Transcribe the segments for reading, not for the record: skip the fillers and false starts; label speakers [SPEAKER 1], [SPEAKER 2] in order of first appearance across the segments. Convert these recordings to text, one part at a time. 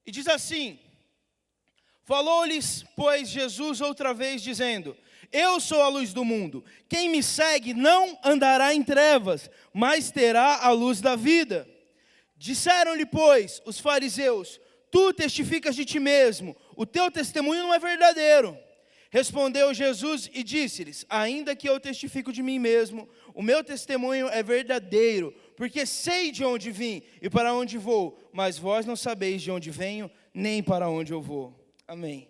[SPEAKER 1] E diz assim: falou-lhes, pois, Jesus outra vez, dizendo: eu sou a luz do mundo. Quem me segue não andará em trevas, mas terá a luz da vida. Disseram-lhe, pois, os fariseus: tu testificas de ti mesmo, o teu testemunho não é verdadeiro. Respondeu Jesus e disse-lhes: ainda que eu testifico de mim mesmo, o meu testemunho é verdadeiro, porque sei de onde vim e para onde vou, mas vós não sabeis de onde venho, nem para onde eu vou. Amém.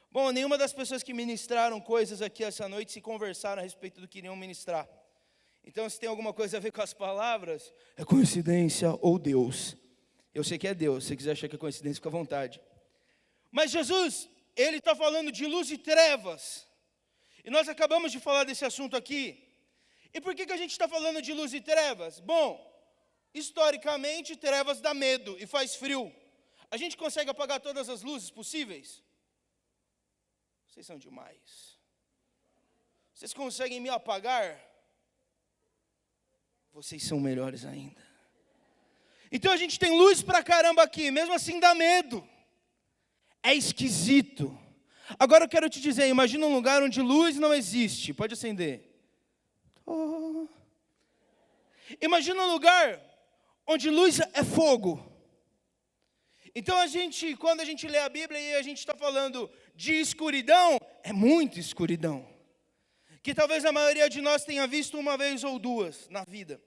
[SPEAKER 1] Bom, nenhuma das pessoas que ministraram coisas aqui essa noite se conversaram a respeito do que iriam ministrar. Então, se tem alguma coisa a ver com as palavras, é coincidência ou Deus. Eu sei que é Deus, se você quiser achar que é coincidência, fica à vontade. Mas Jesus, Ele está falando de luz e trevas. E nós acabamos de falar desse assunto aqui. E por que a gente está falando de luz e trevas? Bom, historicamente, trevas dá medo e faz frio. A gente consegue apagar todas as luzes possíveis? Vocês são demais. Vocês conseguem me apagar? Vocês são melhores ainda. Então a gente tem luz pra caramba aqui, mesmo assim dá medo. É esquisito. Agora eu quero te dizer, imagina um lugar onde luz não existe. Pode acender. Oh. Imagina um lugar onde luz é fogo. Então quando a gente lê a Bíblia e a gente está falando de escuridão, é muito escuridão. Que talvez a maioria de nós tenha visto uma vez ou duas na vida.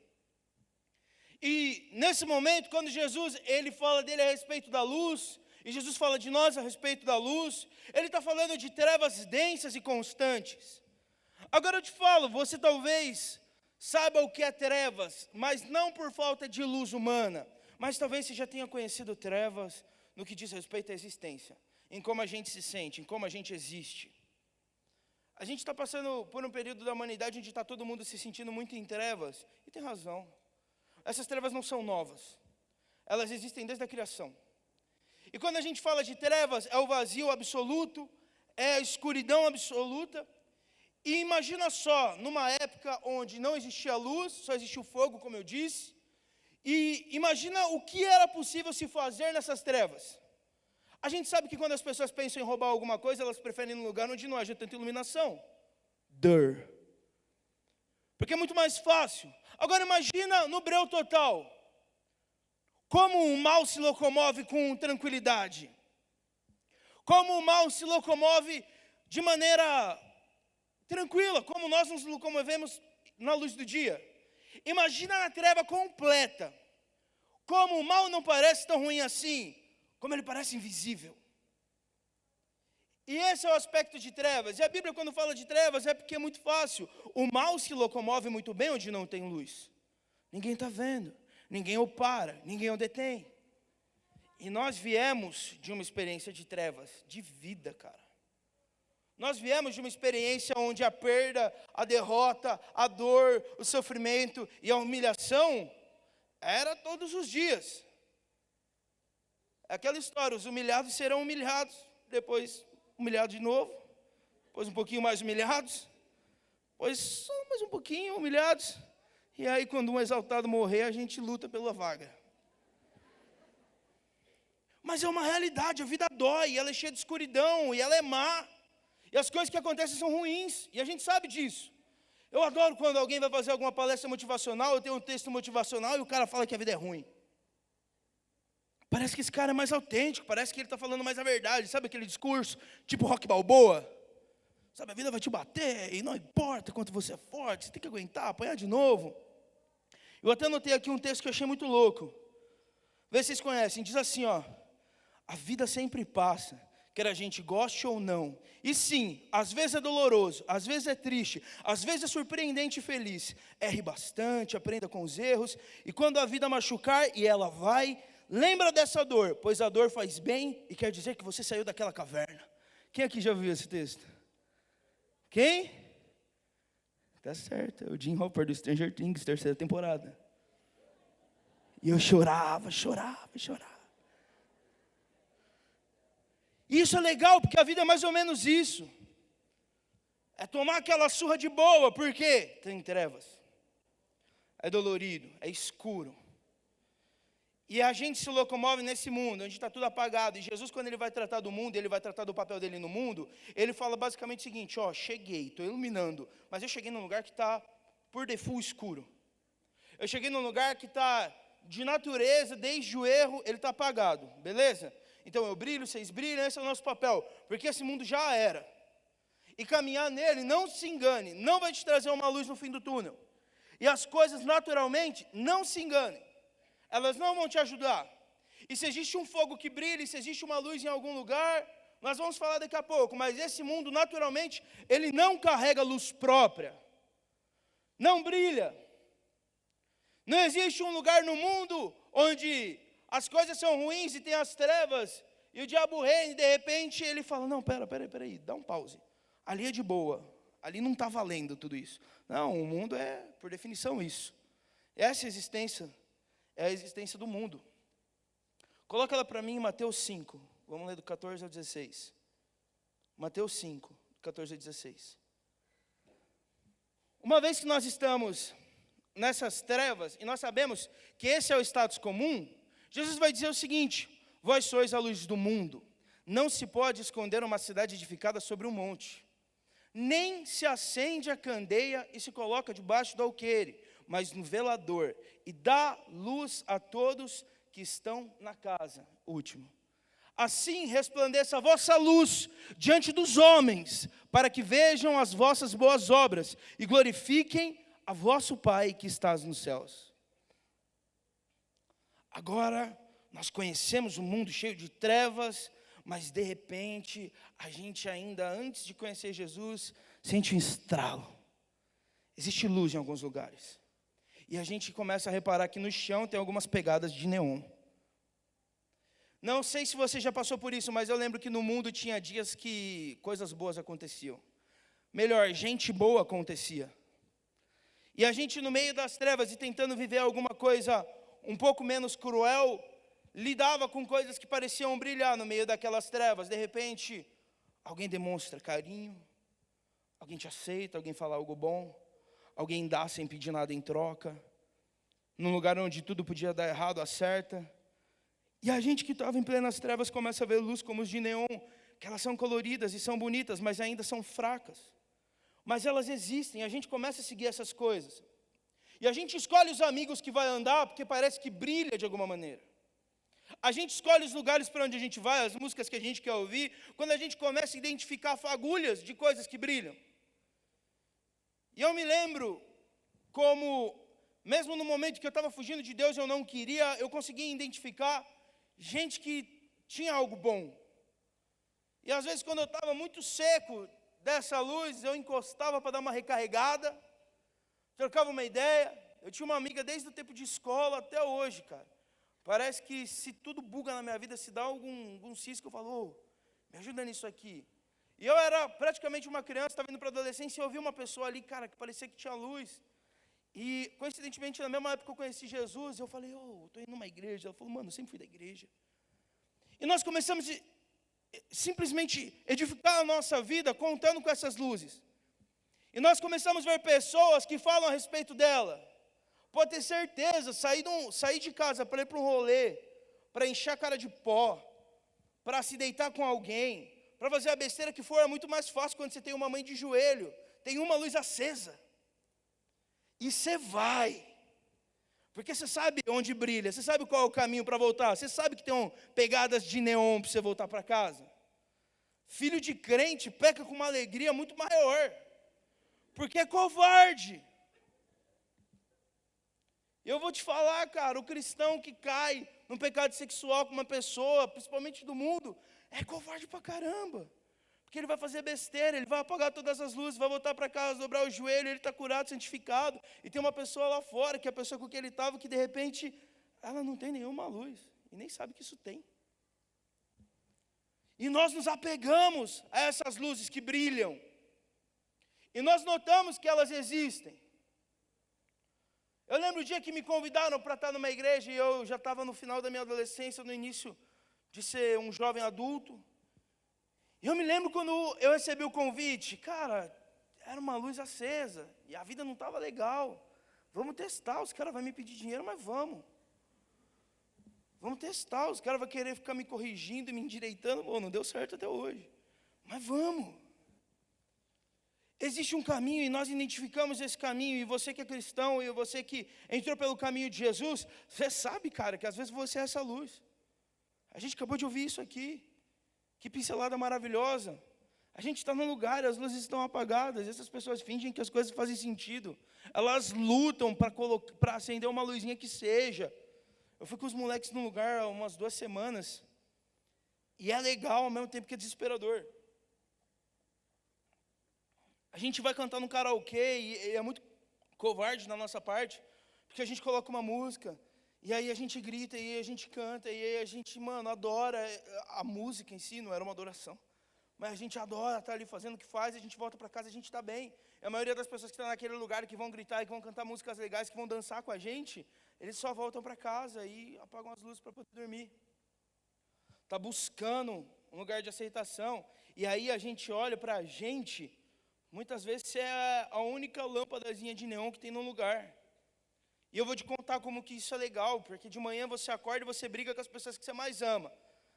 [SPEAKER 1] E nesse momento, quando Jesus, Ele fala dele a respeito da luz, e Jesus fala de nós a respeito da luz, Ele está falando de trevas densas e constantes. Agora eu te falo, você talvez saiba o que é trevas, mas não por falta de luz humana, mas talvez você já tenha conhecido trevas no que diz respeito à existência, em como a gente se sente, em como a gente existe. A gente está passando por um período da humanidade onde está todo mundo se sentindo muito em trevas, e tem razão. Essas trevas não são novas, elas existem desde a criação. E quando a gente fala de trevas, é o vazio absoluto, é a escuridão absoluta. E imagina só, numa época onde não existia luz, só existia o fogo, como eu disse. E imagina o que era possível se fazer nessas trevas. A gente sabe que quando as pessoas pensam em roubar alguma coisa, elas preferem ir num lugar onde não haja tanta iluminação. Porque é muito mais fácil. Agora imagina no breu total. Como o mal se locomove com tranquilidade. Como o mal se locomove de maneira tranquila, como nós nos locomovemos na luz do dia. Imagina na treva completa. Como o mal não parece tão ruim assim, como ele parece invisível. E esse é o aspecto de trevas. E a Bíblia, quando fala de trevas, é porque é muito fácil. O mal se locomove muito bem onde não tem luz. Ninguém está vendo, ninguém o para, ninguém o detém. E nós viemos de uma experiência de trevas, de vida, cara. Nós viemos de uma experiência onde a perda, a derrota, a dor, o sofrimento e a humilhação era todos os dias. Aquela história, os humilhados serão humilhados, depois humilhados de novo, depois um pouquinho mais humilhados, depois só mais um pouquinho humilhados, e aí quando um exaltado morrer, a gente luta pela vaga. Mas é uma realidade, a vida dói, ela é cheia de escuridão, e ela é má, e as coisas que acontecem são ruins, e a gente sabe disso. Eu adoro quando alguém vai fazer alguma palestra motivacional, eu tenho um texto motivacional, e o cara fala que a vida é ruim. Parece que esse cara é mais autêntico, parece que ele está falando mais a verdade. Sabe aquele discurso, tipo Rock Balboa? Sabe, a vida vai te bater, e não importa quanto você é forte, você tem que aguentar, apanhar de novo. Eu até anotei aqui um texto que eu achei muito louco. Vê se vocês conhecem, diz assim, ó. A vida sempre passa, quer a gente goste ou não. E sim, às vezes é doloroso, às vezes é triste, às vezes é surpreendente e feliz. Erre bastante, aprenda com os erros, e quando a vida machucar, e ela vai, lembra dessa dor, pois a dor faz bem e quer dizer que você saiu daquela caverna. Quem aqui já viu esse texto? Quem? Tá certo, é o Jim Hopper do Stranger Things, 3ª temporada. E eu chorava. E isso é legal, porque a vida é mais ou menos isso. É tomar aquela surra de boa, porque tem trevas. É dolorido, é escuro. E a gente se locomove nesse mundo, onde está tudo apagado. E Jesus, quando ele vai tratar do mundo, ele vai tratar do papel dele no mundo, ele fala basicamente o seguinte: ó, cheguei, estou iluminando, mas eu cheguei num lugar que está por default escuro. Eu cheguei num lugar que está de natureza, desde o erro, ele está apagado, beleza? Então eu brilho, vocês brilham, esse é o nosso papel, porque esse mundo já era. E caminhar nele, não se engane, não vai te trazer uma luz no fim do túnel. E as coisas, naturalmente, não se enganem. Elas não vão te ajudar. E se existe um fogo que brilha, e se existe uma luz em algum lugar, nós vamos falar daqui a pouco, mas esse mundo, naturalmente, ele não carrega luz própria. Não brilha. Não existe um lugar no mundo onde as coisas são ruins e tem as trevas, e o diabo reina, e de repente ele fala: não, peraí, dá um pause. Ali é de boa, ali não está valendo tudo isso. Não, o mundo é, por definição, isso. Essa existência é a existência do mundo. Coloca ela para mim em Mateus 5. Vamos ler do 14 ao 16. Mateus 5, 14 ao 16. Uma vez que nós estamos nessas trevas, e nós sabemos que esse é o status comum, Jesus vai dizer o seguinte: vós sois a luz do mundo. Não se pode esconder uma cidade edificada sobre um monte. Nem se acende a candeia e se coloca debaixo do alqueire, mas no velador, e dá luz a todos que estão na casa. Último. Assim resplandeça a vossa luz diante dos homens, para que vejam as vossas boas obras e glorifiquem a vosso Pai que estás nos céus. Agora, nós conhecemos um mundo cheio de trevas, mas de repente, a gente ainda, antes de conhecer Jesus, sente um estralo. Existe luz em alguns lugares. E a gente começa a reparar que no chão tem algumas pegadas de neon. Não sei se você já passou por isso, mas eu lembro que no mundo tinha dias que coisas boas aconteciam. Melhor, gente boa acontecia. E a gente no meio das trevas e tentando viver alguma coisa um pouco menos cruel, lidava com coisas que pareciam brilhar no meio daquelas trevas. De repente, alguém demonstra carinho, alguém te aceita, alguém fala algo bom, alguém dá sem pedir nada em troca. Num lugar onde tudo podia dar errado, acerta. E a gente que estava em plenas trevas começa a ver luz como os de neon, que elas são coloridas e são bonitas, mas ainda são fracas. Mas elas existem, a gente começa a seguir essas coisas. E a gente escolhe os amigos que vai andar, porque parece que brilha de alguma maneira. A gente escolhe os lugares para onde a gente vai, as músicas que a gente quer ouvir, quando a gente começa a identificar fagulhas de coisas que brilham. E eu me lembro como, mesmo no momento que eu estava fugindo de Deus, eu não queria, eu conseguia identificar gente que tinha algo bom. E às vezes quando eu estava muito seco dessa luz, eu encostava para dar uma recarregada, trocava uma ideia. Eu tinha uma amiga desde o tempo de escola até hoje, cara. Parece que se tudo buga na minha vida, se dá algum cisco, eu falo: me ajuda nisso aqui. E eu era praticamente uma criança, estava indo para a adolescência, e eu vi uma pessoa ali, cara, que parecia que tinha luz. E, coincidentemente, na mesma época que eu conheci Jesus, eu falei: estou indo numa igreja. Ela falou: mano, eu sempre fui da igreja. E nós começamos a simplesmente edificar a nossa vida contando com essas luzes. E nós começamos a ver pessoas que falam a respeito dela. Pode ter certeza, sair de casa para ir para um rolê, para encher a cara de pó, para se deitar com alguém, para fazer a besteira que for, é muito mais fácil quando você tem uma mãe de joelho, tem uma luz acesa. E você vai, porque você sabe onde brilha, você sabe qual é o caminho para voltar, você sabe que tem pegadas de neon para você voltar para casa. Filho de crente peca com uma alegria muito maior, porque é covarde. Eu vou te falar, cara, o cristão que cai num pecado sexual com uma pessoa, principalmente do mundo, é covarde pra caramba. Porque ele vai fazer besteira, ele vai apagar todas as luzes, vai voltar para casa, dobrar o joelho, ele está curado, santificado. E tem uma pessoa lá fora, que é a pessoa com quem ele estava, que de repente, ela não tem nenhuma luz, e nem sabe que isso tem. E nós nos apegamos a essas luzes que brilham. E nós notamos que elas existem. Eu lembro o dia que me convidaram para estar numa igreja, e eu já estava no final da minha adolescência, no início de ser um jovem adulto. E eu me lembro quando eu recebi o convite, cara, era uma luz acesa, e a vida não estava legal. Vamos testar, os caras vão me pedir dinheiro, mas vamos. Vamos testar, os caras vão querer ficar me corrigindo e me endireitando. Pô, não deu certo até hoje. Mas vamos. Existe um caminho e nós identificamos esse caminho. E você que é cristão, e você que entrou pelo caminho de Jesus, você sabe, cara, que às vezes você é essa luz. A gente acabou de ouvir isso aqui. Que pincelada maravilhosa. A gente está num lugar, as luzes estão apagadas. Essas pessoas fingem que as coisas fazem sentido. Elas lutam para acender uma luzinha que seja. Eu fui com os moleques num lugar há umas 2 semanas. E é legal ao mesmo tempo que é desesperador. A gente vai cantar no karaokê e é muito covarde da nossa parte, porque a gente coloca uma música, e aí a gente grita, e aí a gente canta, e aí a gente, adora a música em si, não era uma adoração. Mas a gente adora estar ali fazendo o que faz, e a gente volta para casa e a gente está bem. E a maioria das pessoas que estão naquele lugar, que vão gritar, e que vão cantar músicas legais, que vão dançar com a gente, eles só voltam para casa e apagam as luzes para poder dormir. Está buscando um lugar de aceitação. E aí a gente olha para a gente, muitas vezes você é a única lâmpadazinha de neon que tem no lugar. E eu vou te contar como que isso é legal, porque de manhã você acorda e você briga com as pessoas que você mais ama.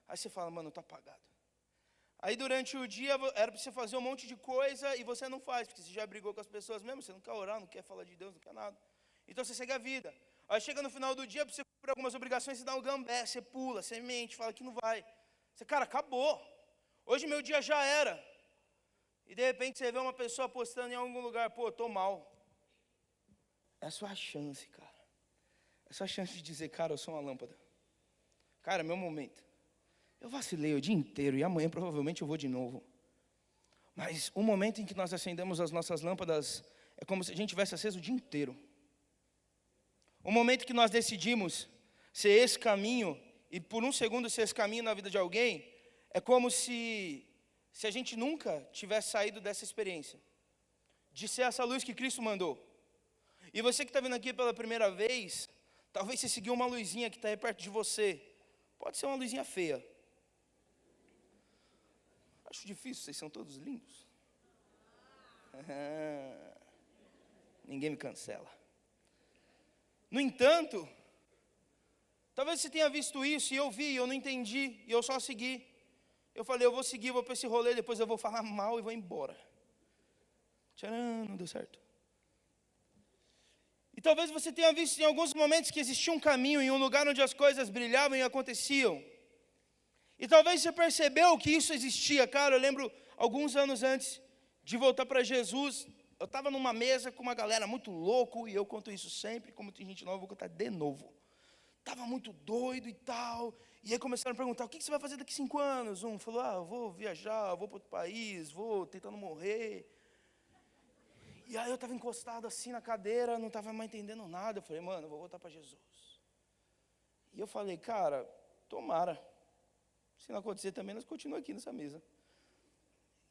[SPEAKER 1] Aí você fala, mano, está apagado. Aí durante o dia era para você fazer um monte de coisa e você não faz, porque você já brigou com as pessoas mesmo, você não quer orar, não quer falar de Deus, não quer nada. Então você segue a vida. Aí chega no final do dia, para você cumprir algumas obrigações, você dá um gambé, você pula, você mente, fala que não vai. Você, cara, acabou. Hoje meu dia já era. E de repente você vê uma pessoa postando em algum lugar, pô, tô mal. É a sua chance, cara. É a sua chance de dizer, cara, eu sou uma lâmpada. Cara, é meu momento. Eu vacilei o dia inteiro e amanhã provavelmente eu vou de novo. Mas o momento em que nós acendemos as nossas lâmpadas é como se a gente tivesse aceso o dia inteiro. O momento que nós decidimos ser esse caminho, e por um segundo ser esse caminho na vida de alguém, é como se a gente nunca tivesse saído dessa experiência, de ser essa luz que Cristo mandou. E você que está vindo aqui pela primeira vez, talvez você seguiu uma luzinha que está aí perto de você. Pode ser uma luzinha feia. Acho difícil, vocês são todos lindos. Ninguém me cancela. No entanto, talvez você tenha visto isso, e eu vi, e eu não entendi, e eu só segui. Eu falei, eu vou seguir, vou para esse rolê, depois eu vou falar mal e vou embora. Tcharam, não deu certo. E talvez você tenha visto em alguns momentos que existia um caminho, em um lugar onde as coisas brilhavam e aconteciam. E talvez você percebeu que isso existia. Cara, eu lembro, alguns anos antes de voltar para Jesus, eu estava numa mesa com uma galera muito louco, e eu conto isso sempre, como tem gente nova, eu vou contar de novo. Estava muito doido e tal, e aí começaram a perguntar, o que você vai fazer daqui 5 anos? Um falou, eu vou viajar, vou para outro país, vou tentando morrer. E aí eu estava encostado assim na cadeira, não estava mais entendendo nada. Eu falei, mano, eu vou voltar para Jesus. E eu falei, cara, tomara. Se não acontecer também, nós continuamos aqui nessa mesa.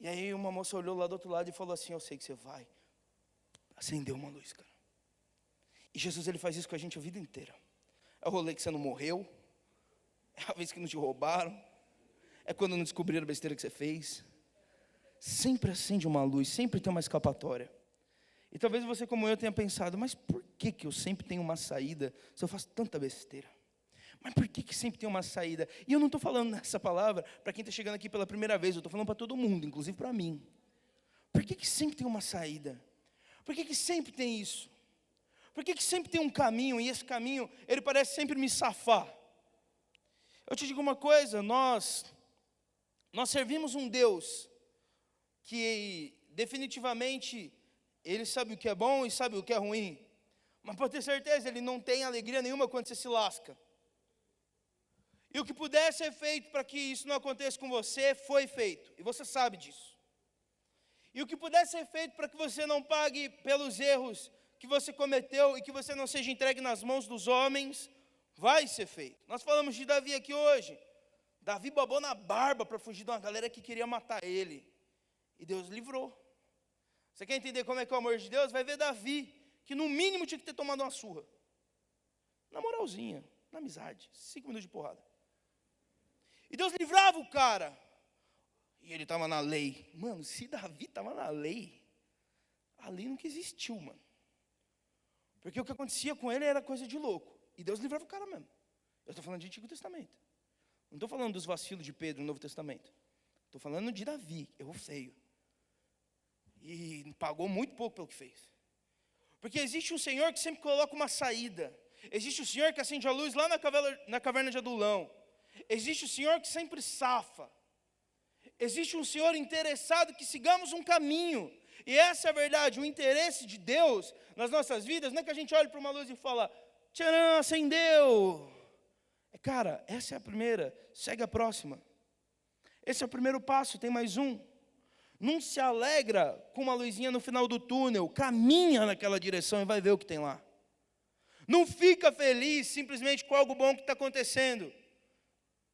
[SPEAKER 1] E aí uma moça olhou lá do outro lado e falou assim, eu sei que você vai. Acendeu uma luz, cara. E Jesus, ele faz isso com a gente a vida inteira. É o rolê que você não morreu. É a vez que não te roubaram. É quando não descobriram a besteira que você fez. Sempre acende uma luz, sempre tem uma escapatória. E talvez você, como eu, tenha pensado, mas por que eu sempre tenho uma saída se eu faço tanta besteira? Mas por que sempre tem uma saída? E eu não estou falando nessa palavra para quem está chegando aqui pela primeira vez, eu estou falando para todo mundo, inclusive para mim. Por que sempre tem uma saída? Por que sempre tem isso? Por que sempre tem um caminho, e esse caminho, ele parece sempre me safar? Eu te digo uma coisa, nós servimos um Deus que definitivamente, ele sabe o que é bom e sabe o que é ruim. Mas pode ter certeza, ele não tem alegria nenhuma quando você se lasca. E o que puder ser feito para que isso não aconteça com você, foi feito. E você sabe disso. E o que puder ser feito para que você não pague pelos erros que você cometeu e que você não seja entregue nas mãos dos homens, vai ser feito. Nós falamos de Davi aqui hoje. Davi babou na barba para fugir de uma galera que queria matar ele. E Deus livrou. Você quer entender como é que é o amor de Deus? Vai ver Davi, que no mínimo tinha que ter tomado uma surra. Na moralzinha, na amizade, 5 minutos de porrada. E Deus livrava o cara. E ele estava na lei. Mano, se Davi estava na lei, a lei nunca existiu, mano. Porque o que acontecia com ele era coisa de louco. E Deus livrava o cara mesmo. Eu estou falando de Antigo Testamento. Não estou falando dos vacilos de Pedro no Novo Testamento. Estou falando de Davi, errou feio. E pagou muito pouco pelo que fez. Porque existe um Senhor que sempre coloca uma saída. Existe o Senhor que acende a luz lá na caverna de Adulão. Existe o Senhor que sempre safa. Existe um Senhor interessado que sigamos um caminho. E essa é a verdade, o interesse de Deus nas nossas vidas, não é que a gente olhe para uma luz e fala, tcharam, acendeu. Cara, essa é a primeira, segue a próxima. Esse é o primeiro passo, tem mais um. Não se alegra com uma luzinha no final do túnel, caminha naquela direção e vai ver o que tem lá. Não fica feliz simplesmente com algo bom que está acontecendo.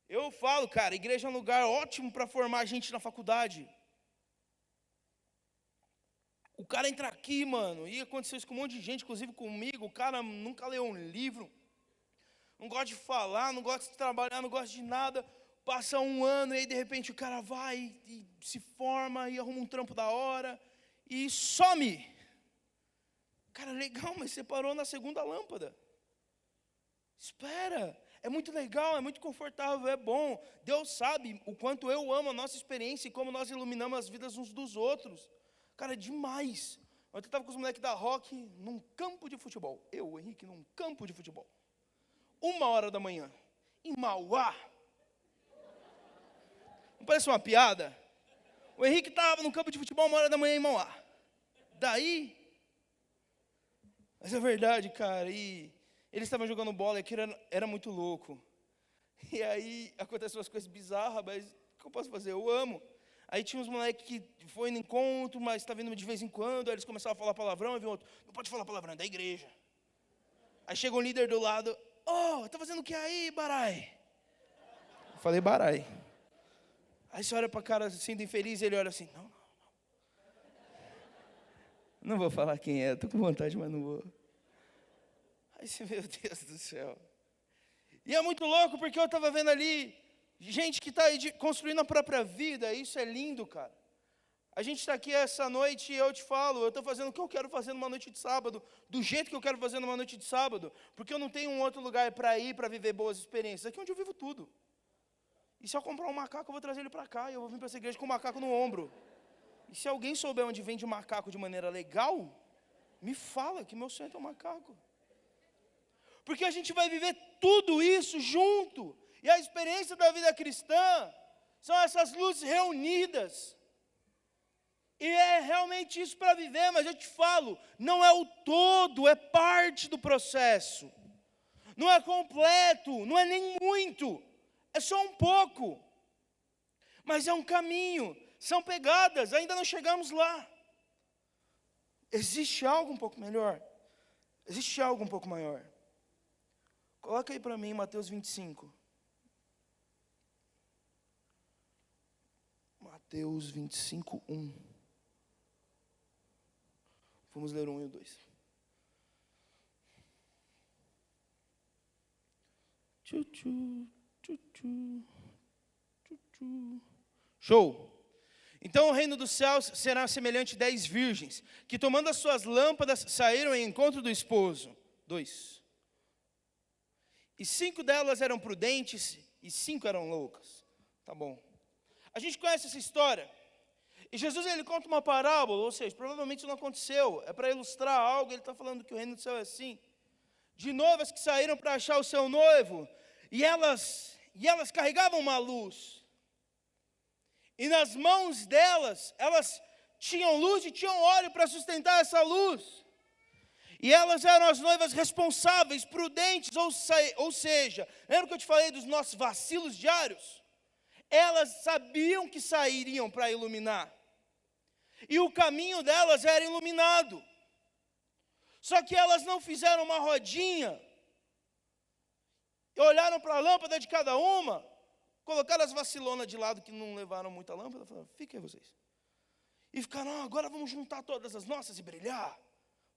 [SPEAKER 1] Eu falo, cara, igreja é um lugar ótimo para formar gente na faculdade. O cara entra aqui, mano, e aconteceu isso com um monte de gente, inclusive comigo, o cara nunca leu um livro, não gosta de falar, não gosta de trabalhar, não gosta de nada, passa um ano e aí de repente o cara vai e se forma e arruma um trampo da hora e some. Cara, legal, mas você parou na segunda lâmpada. Espera, é muito legal, é muito confortável, é bom. Deus sabe o quanto eu amo a nossa experiência e como nós iluminamos as vidas uns dos outros. Cara, é demais. Ontem eu estava com os moleques da Rock num campo de futebol. Eu, o Henrique, num campo de futebol. 1h da manhã, em Mauá. Não parece uma piada? O Henrique estava num campo de futebol 1h da manhã em Mauá. Daí, mas é verdade, cara, e eles estavam jogando bola e aquilo era muito louco. E aí, acontecem umas coisas bizarras, mas o que eu posso fazer? Eu amo. Aí tinha uns moleques que foi no encontro, mas está vindo de vez em quando, aí eles começaram a falar palavrão, e viu outro, não pode falar palavrão, é da igreja. Aí chega um líder do lado, tá fazendo o que aí, Barai? Eu falei, Barai. Aí você olha para a cara assim, do infeliz, e ele olha assim, não. Não vou falar quem é, estou com vontade, mas não vou. Aí você, meu Deus do céu. E é muito louco, porque eu estava vendo ali, gente que está aí construindo a própria vida, isso é lindo, cara. A gente está aqui essa noite e eu te falo, eu estou fazendo o que eu quero fazer numa noite de sábado, do jeito que eu quero fazer numa noite de sábado, porque eu não tenho um outro lugar para ir, para viver boas experiências. Aqui é onde eu vivo tudo. E se eu comprar um macaco, eu vou trazer ele para cá, e eu vou vir para essa igreja com o macaco no ombro. E se alguém souber onde vende o macaco de maneira legal, me fala que meu sonho é ter um macaco. Porque a gente vai viver tudo isso junto. E a experiência da vida cristã são essas luzes reunidas. E é realmente isso para viver, mas eu te falo, não é o todo, é parte do processo. Não é completo, não é nem muito, é só um pouco. Mas é um caminho, são pegadas, ainda não chegamos lá. Existe algo um pouco melhor, existe algo um pouco maior. Coloca aí para mim Mateus 25. Mateus 25, 1. Vamos ler o 1 e o 2. Show! Então o reino dos céus será semelhante a 10 virgens, que tomando as suas lâmpadas, saíram em encontro do esposo. 2. E 5 delas eram prudentes, e 5 eram loucas. Tá bom. A gente conhece essa história. E Jesus, ele conta uma parábola, ou seja, provavelmente isso não aconteceu. É para ilustrar algo, ele está falando que o reino do céu é assim. De noivas que saíram para achar o seu noivo, e elas carregavam uma luz. E nas mãos delas, elas tinham luz e tinham óleo para sustentar essa luz. E elas eram as noivas responsáveis, prudentes, ou seja, lembra que eu te falei dos nossos vacilos diários? Elas sabiam que sairiam para iluminar. E o caminho delas era iluminado. Só que elas não fizeram uma rodinha, e olharam para a lâmpada de cada uma, colocaram as vacilonas de lado que não levaram muita lâmpada, falaram, fiquem vocês. E ficaram, agora vamos juntar todas as nossas e brilhar.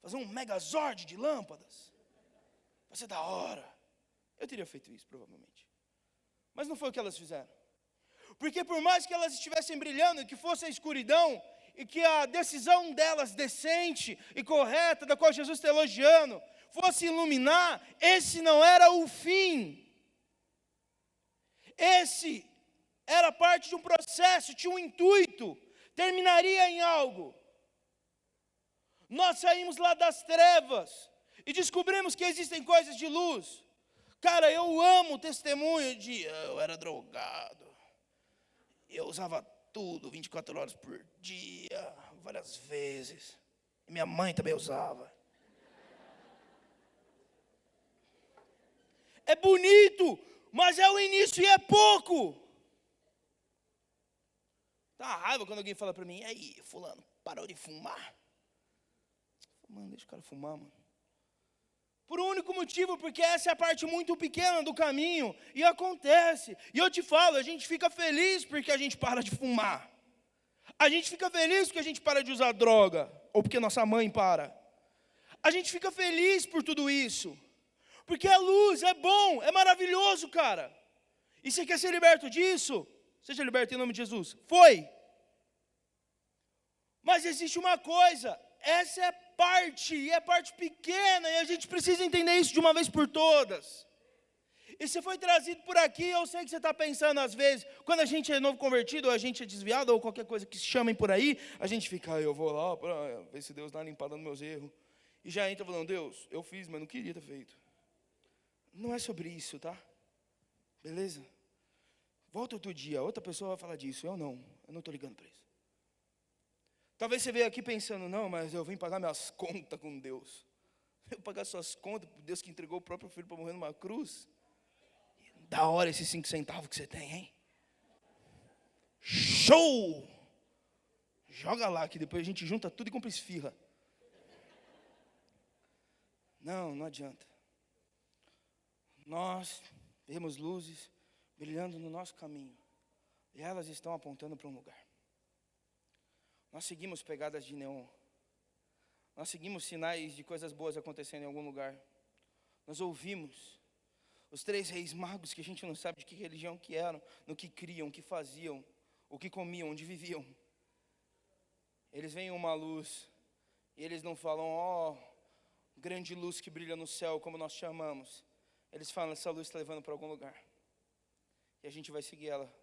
[SPEAKER 1] Fazer um megazord de lâmpadas. Vai ser da hora. Eu teria feito isso, provavelmente. Mas não foi o que elas fizeram. Porque por mais que elas estivessem brilhando, e que fosse a escuridão, e que a decisão delas decente e correta, da qual Jesus está elogiando, fosse iluminar, esse não era o fim. Esse era parte de um processo, tinha um intuito, terminaria em algo. Nós saímos lá das trevas e descobrimos que existem coisas de luz. Cara, eu amo o testemunho de eu era drogado, eu usava tudo 24 horas por dia, várias vezes. E minha mãe também usava. É bonito, mas é o início e é pouco. Dá uma raiva quando alguém fala para mim, e aí, fulano, parou de fumar? Mano, deixa o cara fumar, mano. Por um único motivo, porque essa é a parte muito pequena do caminho, e acontece. E eu te falo, a gente fica feliz porque a gente para de fumar. A gente fica feliz porque a gente para de usar droga, ou porque nossa mãe para. A gente fica feliz por tudo isso. Porque é luz, é bom, é maravilhoso, cara. E você quer ser liberto disso? Seja liberto em nome de Jesus. Foi. Mas existe uma coisa, essa é parte pequena, e a gente precisa entender isso de uma vez por todas. E se foi trazido por aqui, eu sei que você está pensando às vezes, quando a gente é novo convertido, ou a gente é desviado, ou qualquer coisa que se chamem por aí, a gente fica, eu vou lá para ver se Deus dá uma limpada nos meus erros. E já entra falando, Deus, eu fiz, mas não queria ter feito. Não é sobre isso, tá? Beleza? Volta outro dia, outra pessoa vai falar disso, eu não estou ligando para isso. Talvez você veja aqui pensando, não, mas eu vim pagar minhas contas com Deus. Eu pagar suas contas por Deus que entregou o próprio filho para morrer numa cruz. Da hora esses 5 centavos que você tem, hein? Show! Joga lá, que depois a gente junta tudo e compra esfirra. Não adianta. Nós vemos luzes brilhando no nosso caminho. E elas estão apontando para um lugar. Nós seguimos pegadas de neon. Nós seguimos sinais de coisas boas acontecendo em algum lugar. Nós ouvimos os 3 reis magos, que a gente não sabe de que religião que eram, no que criam, o que faziam, o que comiam, onde viviam. Eles veem uma luz e eles não falam, grande luz que brilha no céu, como nós chamamos. Eles falam, essa luz está levando para algum lugar. E a gente vai seguir ela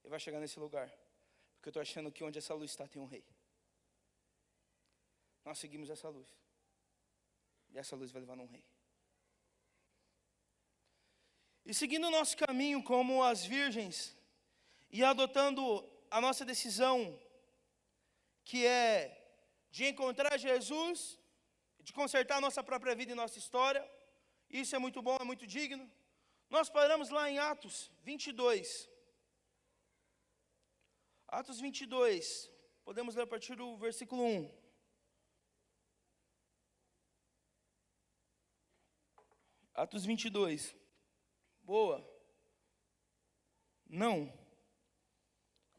[SPEAKER 1] e vai chegar nesse lugar. Porque eu estou achando que onde essa luz está tem um rei. Nós seguimos essa luz. E essa luz vai levar num rei. E seguindo o nosso caminho como as virgens, e adotando a nossa decisão, que é de encontrar Jesus, de consertar a nossa própria vida e nossa história, isso é muito bom, é muito digno. Nós paramos lá em Atos 22. Atos 22, podemos ler a partir do versículo 1. Atos 22. Boa. Não.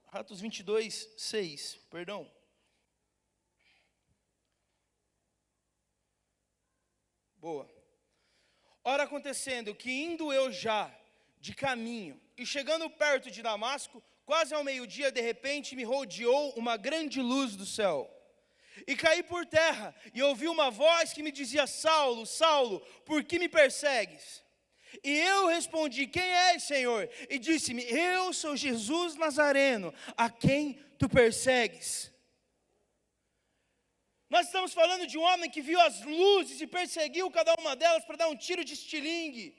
[SPEAKER 1] Atos 22, 6, perdão. Boa. Ora, acontecendo que indo eu já de caminho e chegando perto de Damasco, quase ao meio-dia, de repente me rodeou uma grande luz do céu. E caí por terra e ouvi uma voz que me dizia, Saulo, Saulo, por que me persegues? E eu respondi, quem és, Senhor? E disse-me, eu sou Jesus Nazareno, a quem tu persegues. Nós estamos falando de um homem que viu as luzes e perseguiu cada uma delas para dar um tiro de estilingue.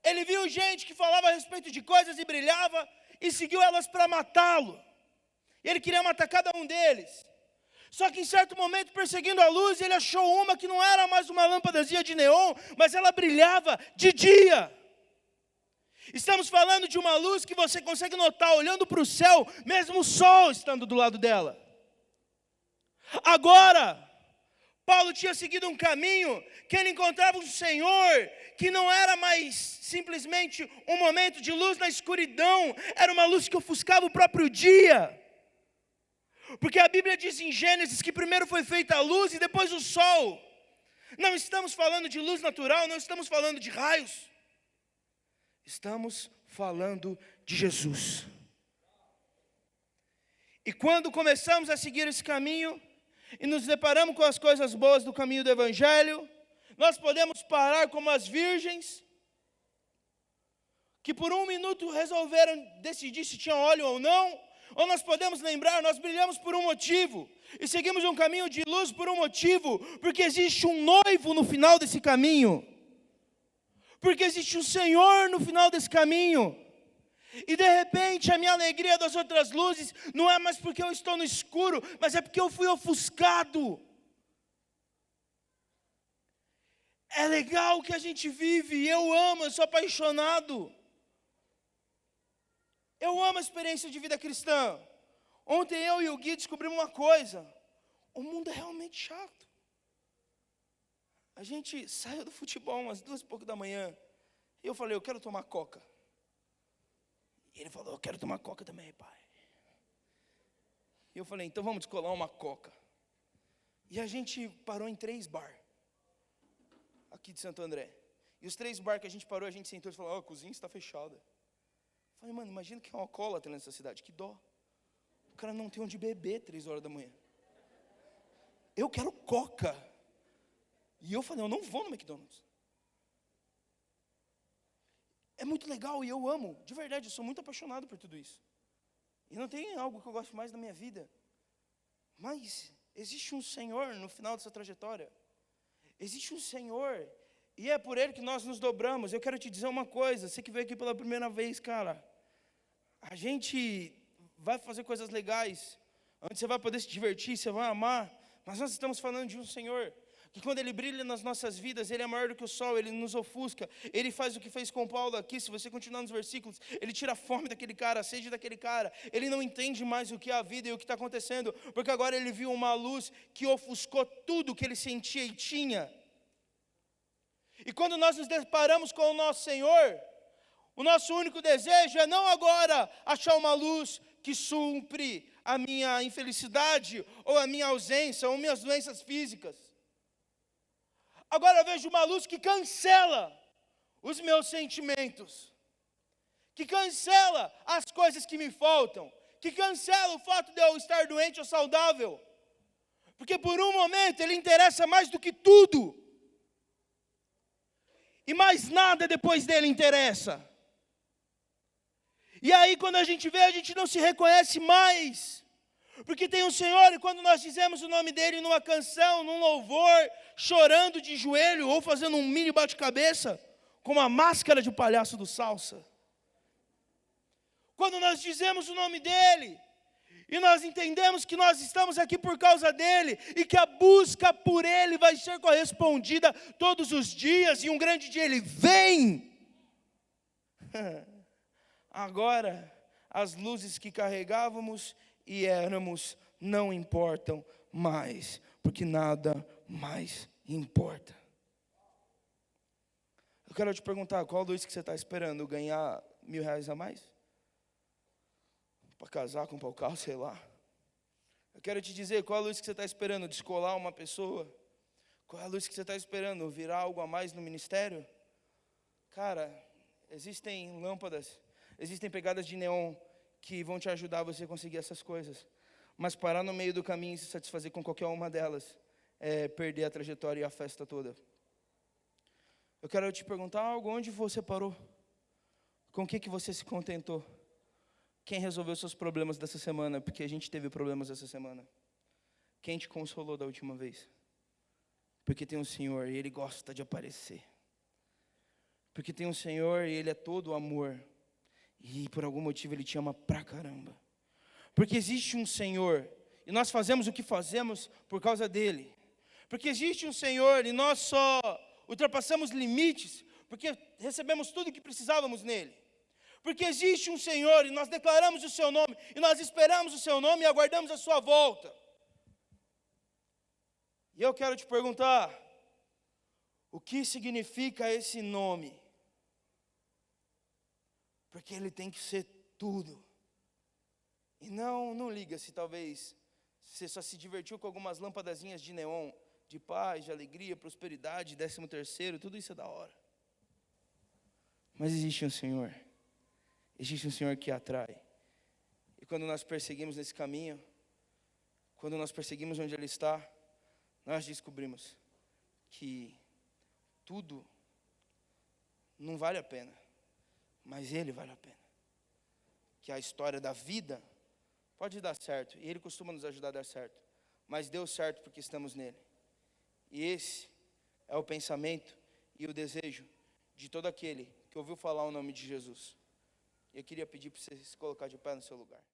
[SPEAKER 1] Ele viu gente que falava a respeito de coisas e brilhava e seguiu elas para matá-lo. E ele queria matar cada um deles. Só que em certo momento, perseguindo a luz, ele achou uma que não era mais uma lâmpadazinha de neon, mas ela brilhava de dia. Estamos falando de uma luz que você consegue notar olhando para o céu, mesmo o sol estando do lado dela. Agora, Paulo tinha seguido um caminho que ele encontrava um Senhor que não era mais simplesmente um momento de luz na escuridão, era uma luz que ofuscava o próprio dia. Porque a Bíblia diz em Gênesis que primeiro foi feita a luz e depois o sol. Não estamos falando de luz natural, não estamos falando de raios. Estamos falando de Jesus. E quando começamos a seguir esse caminho e nos deparamos com as coisas boas do caminho do Evangelho, nós podemos parar como as virgens, que por um minuto resolveram decidir se tinha óleo ou não, ou nós podemos lembrar, nós brilhamos por um motivo, e seguimos um caminho de luz por um motivo, porque existe um noivo no final desse caminho, porque existe um Senhor no final desse caminho, e de repente a minha alegria das outras luzes, não é mais porque eu estou no escuro, mas é porque eu fui ofuscado. É legal que a gente vive, eu amo, eu sou apaixonado. Eu amo a experiência de vida cristã. Ontem eu e o Gui descobrimos uma coisa: o mundo é realmente chato. A gente saiu do futebol umas 2h pouco da manhã, e eu falei, eu quero tomar coca. E ele falou, eu quero tomar coca também, pai. E eu falei, então vamos descolar uma coca. E a gente parou em 3 bar, aqui de Santo André. E os 3 bar que a gente parou, a gente sentou e falou, a cozinha está fechada. Eu falei, mano, imagina que é um alcoólatra nessa cidade, que dó. O cara não tem onde beber 3 horas da manhã. Eu quero coca. E eu falei, eu não vou no McDonald's. É muito legal e eu amo, de verdade, eu sou muito apaixonado por tudo isso. E não tem algo que eu gosto mais da minha vida. Mas existe um Senhor no final dessa trajetória. Existe um Senhor, e é por Ele que nós nos dobramos. Eu quero te dizer uma coisa, você que veio aqui pela primeira vez, cara, a gente vai fazer coisas legais, onde você vai poder se divertir, você vai amar, mas nós estamos falando de um Senhor, que quando Ele brilha nas nossas vidas, Ele é maior do que o sol, Ele nos ofusca, Ele faz o que fez com Paulo aqui, se você continuar nos versículos, Ele tira a fome daquele cara, a sede daquele cara, Ele não entende mais o que é a vida e o que está acontecendo, porque agora Ele viu uma luz que ofuscou tudo que Ele sentia e tinha. E quando nós nos deparamos com o nosso Senhor, o nosso único desejo é não agora achar uma luz que supre a minha infelicidade, ou a minha ausência, ou minhas doenças físicas. Agora eu vejo uma luz que cancela os meus sentimentos, que cancela as coisas que me faltam, que cancela o fato de eu estar doente ou saudável, porque por um momento Ele interessa mais do que tudo, e mais nada depois dele interessa. E aí quando a gente vê, a gente não se reconhece mais, porque tem um Senhor, e quando nós dizemos o nome dele numa canção, num louvor, chorando de joelho, ou fazendo um mini bate-cabeça, com uma máscara de palhaço do salsa. Quando nós dizemos o nome dele, e nós entendemos que nós estamos aqui por causa dele, e que a busca por ele vai ser correspondida todos os dias, e um grande dia ele vem. Agora, as luzes que carregávamos e éramos não importam mais, porque nada mais importa. Eu quero te perguntar, qual luz que você está esperando? Ganhar R$1.000 a mais? Para casar, comprar o carro, sei lá. Eu quero te dizer, qual a luz que você está esperando? Descolar uma pessoa? Qual é a luz que você está esperando? Virar algo a mais no ministério? Cara, existem lâmpadas, existem pegadas de neon que vão te ajudar a você conseguir essas coisas. Mas parar no meio do caminho e se satisfazer com qualquer uma delas é perder a trajetória e a festa toda. Eu quero te perguntar algo, onde você parou? Com o que você se contentou? Quem resolveu seus problemas dessa semana? Porque a gente teve problemas essa semana. Quem te consolou da última vez? Porque tem um Senhor e Ele gosta de aparecer. Porque tem um Senhor e Ele é todo amor. E por algum motivo Ele te ama pra caramba. Porque existe um Senhor e nós fazemos o que fazemos por causa dEle. Porque existe um Senhor e nós só ultrapassamos limites porque recebemos tudo o que precisávamos nele. Porque existe um Senhor e nós declaramos o seu nome, e nós esperamos o seu nome e aguardamos a sua volta. E eu quero te perguntar, o que significa esse nome? Porque ele tem que ser tudo. E não liga se talvez você só se divertiu com algumas lâmpadazinhas de neon, de paz, de alegria, prosperidade, 13º, tudo isso é da hora. Mas existe um Senhor. Existe um Senhor que atrai. E quando nós perseguimos nesse caminho, quando nós perseguimos onde Ele está, nós descobrimos que tudo não vale a pena. mas Ele vale a pena. Que a história da vida pode dar certo, e Ele costuma nos ajudar a dar certo, mas deu certo porque estamos nele. E esse é o pensamento e o desejo de todo aquele que ouviu falar o nome de Jesus. E eu queria pedir para você se colocar de pé no seu lugar.